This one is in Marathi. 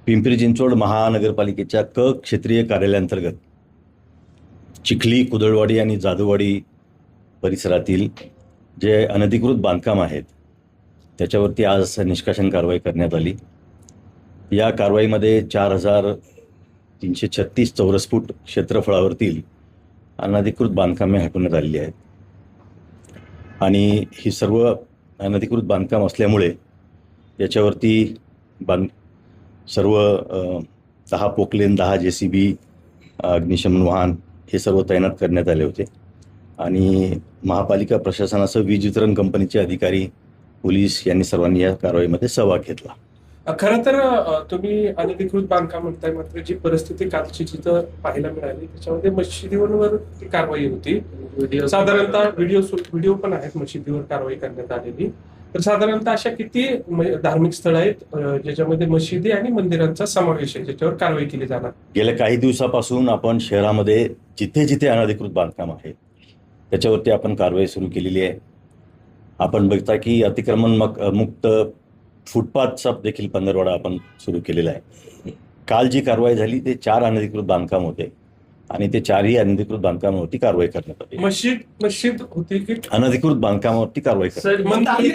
पिंपरी चिंचवड महानगरपालिकेच्या क क्षेत्रीय कार्यालयाअंतर्गत चिखली, कुदळवाडी आणि जाधववाडी परिसरातील जे अनधिकृत बांधकाम आहेत त्याच्यावरती आज निष्कासन कारवाई करण्यात आली। या कारवाईमध्ये 4,336 चौरस फूट क्षेत्रफळावरील अनधिकृत बांधकामे हटवण्यात आलेली आहेत आणि ही सर्व अनधिकृत बांधकाम असल्यामुळे याच्यावरती सर्व 10 पोकलेन, 10 JCB, अग्निशमन वाहन हे सर्व तैनात करण्यात आले होते आणि महापालिका प्रशासनासह वीज वितरण कंपनीचे अधिकारी, पोलीस यांनी सर्वांनी या कारवाईमध्ये सहभाग घेतला। खरं तर तुम्ही अनधिकृत बांधकाम म्हणताय, मात्र जी परिस्थिती कालची जिथं पाहायला मिळाली त्याच्यामध्ये मशिदीवर ती कारवाई होती। साधारणतः व्हिडिओ पण आहेत मशिदीवर कारवाई करण्यात आलेली। तर साधारणतः अशा किती धार्मिक स्थळ आहेत ज्याच्यामध्ये मशिदी आणि मंदिरांचा समावेश आहे ज्याच्यावर कारवाई केली जाणार? गेल्या काही दिवसापासून आपण शहरामध्ये जिथे जिथे अनधिकृत बांधकाम आहे त्याच्यावरती आपण कारवाई सुरू केलेली आहे। आपण बघता की अतिक्रमण मुक्त फुटपाथचा देखील पंधरवडा आपण सुरू केलेला आहे। काल जी कारवाई झाली ते 4 अनधिकृत बांधकाम होते आणि ते 4ही अनधिकृत बांधकामावरती कारवाई करण्यात आली। मस्जिद होती की अनधिकृत बांधकामावरती कारवाई करण्यात आली।